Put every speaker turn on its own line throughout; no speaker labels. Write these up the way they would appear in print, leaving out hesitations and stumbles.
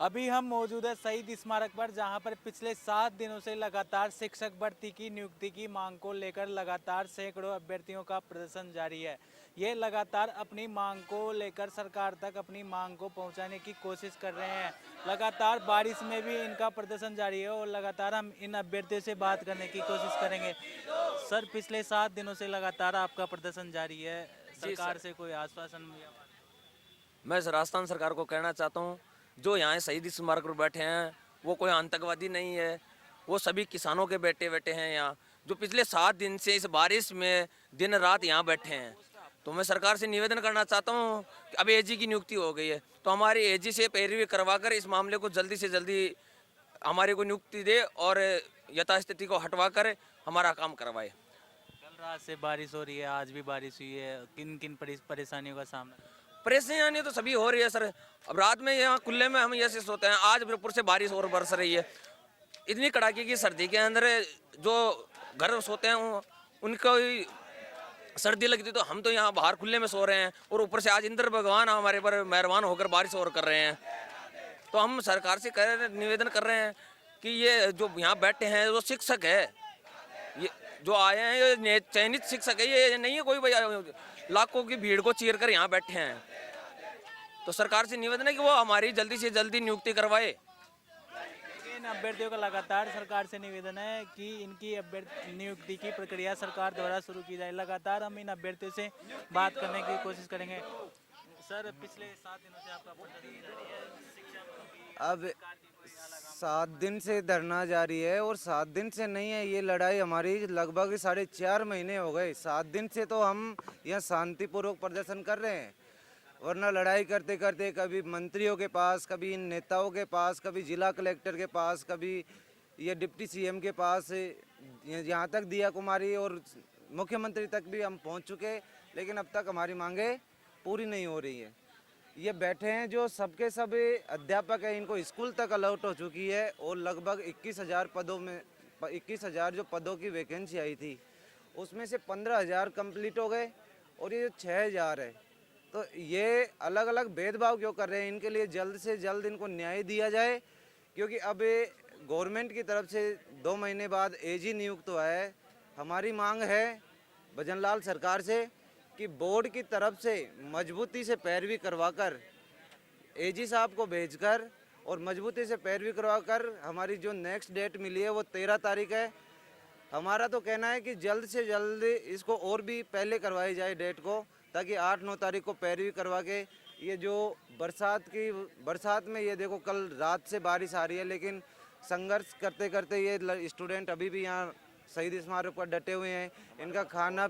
अभी हम मौजूद है शहीद स्मारक पर, जहां पर पिछले 7 दिनों से लगातार शिक्षक भर्ती की नियुक्ति की मांग को लेकर लगातार सैकड़ों अभ्यर्थियों का प्रदर्शन जारी है। ये लगातार अपनी मांग को लेकर सरकार तक अपनी मांग को पहुंचाने की कोशिश कर रहे हैं। लगातार बारिश में भी इनका प्रदर्शन जारी है और लगातार हम इन अभ्यर्थियों से बात करने की कोशिश करेंगे। सर, पिछले 7 दिनों से लगातार आपका प्रदर्शन जारी है,
जी
सरकार
सर,
से कोई आश्वासन या
मैं राजस्थान सरकार को कहना चाहता हूँ, जो यहाँ शहीद स्मारक पर बैठे हैं वो कोई आतंकवादी नहीं है। वो सभी किसानों के बेटे बेटे हैं यहाँ, जो पिछले 7 दिन से इस बारिश में दिन रात यहाँ बैठे हैं। तो मैं सरकार से निवेदन करना चाहता हूँ कि अब एजी की नियुक्ति हो गई है, तो हमारी एजी से पैरवी करवाकर इस मामले को जल्दी से जल्दी हमारे को नियुक्ति दे और यथास्थिति को हटवा कर हमारा काम करवाए।
कल रात से बारिश हो रही है, आज भी बारिश हुई है, किन किन परेशानियों का सामना?
परेशानी तो सभी हो रही है सर। अब रात में यहाँ कुल्ले में हम ऐसे सोते हैं, आज ऊपर से बारिश और बरस रही है। इतनी कड़ाके की सर्दी के अंदर जो घर सोते हैं उनको सर्दी लगती, तो हम तो यहाँ बाहर खुले में सो रहे हैं और ऊपर से आज इंद्र भगवान हमारे पर मेहरबान होकर बारिश और कर रहे हैं। तो हम सरकार से निवेदन कर रहे हैं कि ये जो यहाँ बैठे हैं जो शिक्षक है, ये जो आए हैं ये चयनित शिक्षक है, ये नहीं है कोई भाई लाखों की भीड़ को चीर कर यहाँ बैठे हैं। तो सरकार से निवेदन है कि वो हमारी जल्दी से जल्दी नियुक्ति करवाए।
इन अभ्यर्थियों का लगातार सरकार से निवेदन है कि इनकी नियुक्ति की प्रक्रिया सरकार द्वारा शुरू की जाए। लगातार हम इन अभ्यर्थियों से बात करने की कोशिश करेंगे। सर, पिछले 7 दिनों से आपका प्रदर्शन जारी है, शिक्षा मंत्री
अब
सरकार की कोई अलग
7 दिन से धरना जारी है और 7 दिन से नहीं है, ये लड़ाई हमारी लगभग 4.5 महीने हो गए। 7 दिन से तो हम यहाँ शांतिपूर्वक प्रदर्शन कर रहे हैं, वरना लड़ाई करते करते कभी मंत्रियों के पास, कभी इन नेताओं के पास, कभी जिला कलेक्टर के पास, कभी ये डिप्टी सीएम के पास, यहाँ तक दिया कुमारी और मुख्यमंत्री तक भी हम पहुँच चुके, लेकिन अब तक हमारी मांगे पूरी नहीं हो रही है। ये बैठे हैं जो सबके सब अध्यापक हैं, इनको स्कूल तक अलॉट हो चुकी है और लगभग 21,000 पदों में 21,000 जो पदों की वैकेंसी आई थी उसमें से 15,000 कंप्लीट हो गए और ये जो 6,000 है, तो ये अलग अलग भेदभाव क्यों कर रहे हैं? इनके लिए जल्द से जल्द इनको न्याय दिया जाए, क्योंकि अब गवर्नमेंट की तरफ से 2 महीने बाद एजी नियुक्त हुआ है। हमारी मांग है भजनलाल सरकार से कि बोर्ड की तरफ से मजबूती से पैरवी करवाकर एजी साहब को भेजकर और मजबूती से पैरवी करवाकर हमारी जो नेक्स्ट डेट मिली है वो 13 तारीख है। हमारा तो कहना है कि जल्द से जल्द इसको और भी पहले करवाई जाए डेट को, ताकि 8-9 तारीख को पैरवी करवा के ये जो बरसात में ये देखो कल रात से बारिश आ रही है, लेकिन संघर्ष करते करते ये स्टूडेंट अभी भी यहाँ शहीद स्मारक पर डटे हुए हैं। इनका खाना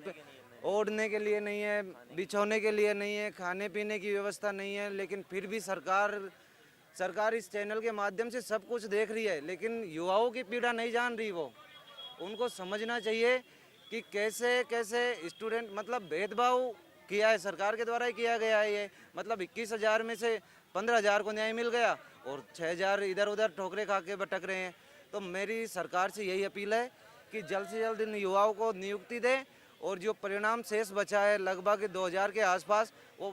ओढ़ने के लिए नहीं है, बिछोने के लिए नहीं है, खाने पीने की व्यवस्था नहीं है, लेकिन फिर भी सरकार इस चैनल के माध्यम से सब कुछ देख रही है, लेकिन युवाओं की पीड़ा नहीं जान रही। वो उनको समझना चाहिए कि कैसे कैसे स्टूडेंट, मतलब भेदभाव किया है सरकार के द्वारा ही किया गया है। ये मतलब 21,000 में से 15,000 को न्याय मिल गया और 6,000 इधर उधर ठोकरे खा के भटक रहे हैं। तो मेरी सरकार से यही अपील है कि जल्द से जल्द इन युवाओं को नियुक्ति दें और जो परिणाम शेष बचा है लगभग 2,000 के आसपास, वो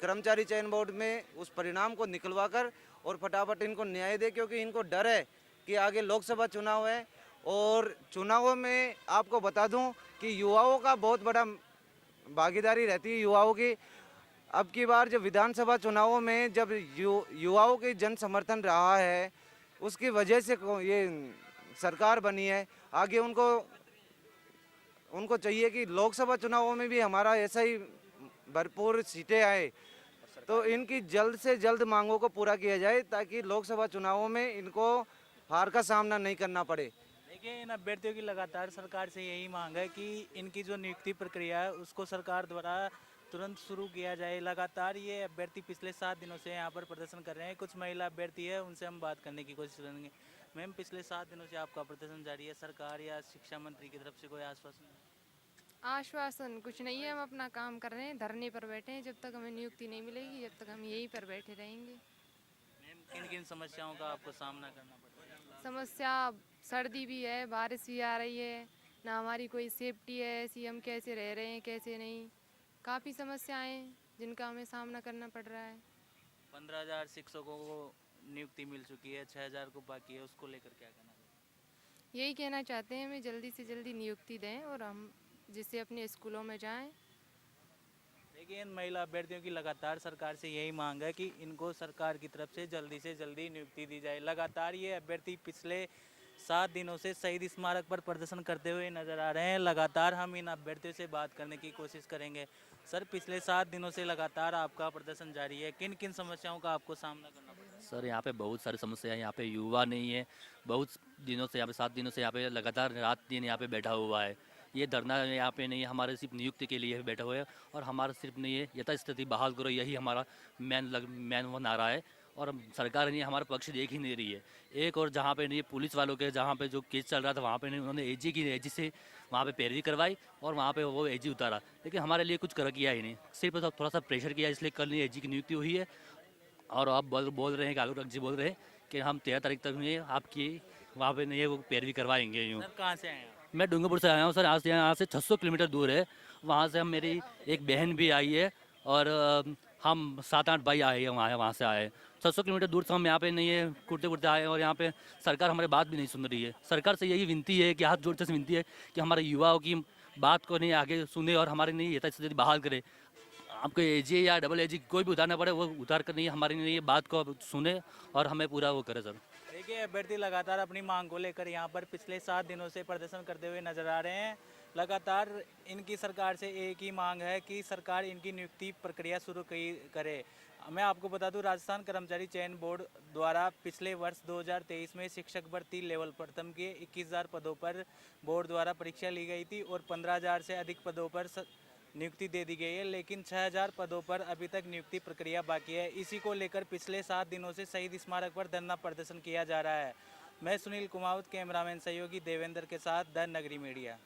कर्मचारी चयन बोर्ड में उस परिणाम को निकलवा कर और फटाफट इनको न्याय दे, क्योंकि इनको डर है कि आगे लोकसभा चुनाव है और चुनावों में आपको बता दूं कि युवाओं का बहुत बड़ा भागीदारी रहती है युवाओं की। अब की बार जो विधानसभा चुनावों में जब युवाओं की जन समर्थन रहा है, उसकी वजह से ये सरकार बनी है। आगे उनको चाहिए कि लोकसभा चुनावों में भी हमारा ऐसा ही भरपूर सीटें आए, तो इनकी जल्द से जल्द मांगों को पूरा किया जाए ताकि लोकसभा चुनावों में इनको हार का सामना नहीं करना पड़े।
देखिए, इन अभ्यर्थियों की लगातार सरकार से यही मांग है कि इनकी जो नियुक्ति प्रक्रिया है उसको सरकार द्वारा तुरंत शुरू किया जाए। लगातार ये अभ्यर्थी पिछले 7 दिनों से यहाँ पर प्रदर्शन कर रहे हैं। कुछ महिला अभ्यर्थी है, उनसे हम बात करने की कोशिश करेंगे। मैम, पिछले 7 दिनों से आपका प्रदर्शन जारी है, सरकार या शिक्षा मंत्री की तरफ से कोई आश्वासन?
आश्वासन कुछ नहीं है, हम अपना काम कर रहे हैं, धरने पर बैठे हैं। जब तक हमें नियुक्ति नहीं मिलेगी जब तक हम यहीं पर बैठे रहेंगे।
मैम, किन किन समस्याओं का आपको सामना करना पड़ रहा है?
समस्या सर्दी भी है, बारिश भी आ रही है, ना हमारी कोई सेफ्टी है ऐसी, हम कैसे रह रहे हैं कैसे नहीं, काफ़ी समस्याएं जिनका हमें सामना करना पड़ रहा है।
15,000 शिक्षकों को नियुक्ति मिल चुकी है, 6000 को बाकी है, उसको लेकर क्या कहना है?
यही कहना चाहते हैं हमें जल्दी से जल्दी नियुक्ति दें और हम जिससे अपने स्कूलों में जाएं।
देखिए, इन महिला अभ्यर्थियों की लगातार सरकार से यही मांग है कि इनको सरकार की तरफ से जल्दी नियुक्ति दी जाए। लगातार ये अभ्यर्थी पिछले 7 दिनों से शहीद स्मारक पर प्रदर्शन करते हुए नजर आ रहे हैं। लगातार हम इन अभ्यर्थियों से बात करने की कोशिश करेंगे। सर, पिछले 7 दिनों से लगातार आपका प्रदर्शन जारी है, किन किन समस्याओं का आपको सामना करना पड़ रहा है?
सर यहाँ पे बहुत सारी समस्या है। यहाँ पे युवा नहीं है, बहुत दिनों से, यहाँ पे 7 दिनों से यहाँ पे लगातार रात दिन यहाँ पे बैठा हुआ है। ये धरना यहाँ पे नहीं है, हमारे सिर्फ नियुक्ति के लिए बैठा हुआ है और हमारा सिर्फ नहीं है यथास्थिति बहाल करो, यही हमारा मेन वो नारा है। और सरकार नहीं हमारा पक्ष देख ही नहीं रही है। एक और जहाँ पे नहीं पुलिस वालों के जहाँ पे जो केस चल रहा था वहाँ पे नहीं, उन्होंने एजी से वहाँ पे पैरवी करवाई और वहाँ पे वो एजी उतारा, लेकिन हमारे लिए कुछ कर किया ही नहीं, सिर्फ थोड़ा सा प्रेशर किया, इसलिए कल नहीं एजी की नियुक्ति हुई है। और अब बोल रहे हैं कि आलोक जी बोल रहे हैं कि हम 13 तारीख तक में आपकी वहाँ पे नहीं है वो पैरवी करवाएंगे। यूँ
सर, कहाँ से आए हैं आप?
मैं डूंगरपुर से आया हूँ सर, यहाँ से 600 किलोमीटर दूर है। वहाँ से हम मेरी एक बहन भी आई है और हम 7-8 भाई आए हैं वहाँ से आए। 600 किलोमीटर दूर से हम यहाँ पे नहीं है कुर्ते कुर्ते आए और यहाँ पे सरकार हमारी बात भी नहीं सुन रही है। सरकार से यही विनती है कि हाथ जोड़ते से विनती है कि हमारे युवाओं की बात को नहीं आगे सुने और हमारे नहीं यथास्थिति बहाल करे। आपको एजी या डबल एजी कोई भी उतारना पड़े वो उतार कर नहीं हमारी नहीं बात को सुने और हमें पूरा वो करे सर।
देखिए, अभ्यर्थी लगातार अपनी मांग को लेकर यहाँ पर पिछले 7 दिनों से प्रदर्शन करते हुए नजर आ रहे हैं। लगातार इनकी सरकार से एक ही मांग है कि सरकार इनकी नियुक्ति प्रक्रिया शुरू करे। मैं आपको बता दूं, राजस्थान कर्मचारी चयन बोर्ड द्वारा पिछले वर्ष 2023 में शिक्षक भर्ती लेवल प्रथम के 21,000 पदों पर बोर्ड द्वारा परीक्षा ली गई थी और 15,000 से अधिक पदों पर नियुक्ति दे दी गई है, लेकिन 6,000 पदों पर अभी तक नियुक्ति प्रक्रिया बाकी है। इसी को लेकर पिछले 7 दिनों से शहीद स्मारक पर धरना प्रदर्शन किया जा रहा है। मैं सुनील कुमावत, कैमरामैन सहयोगी देवेंद्र के साथ द नगरी मीडिया।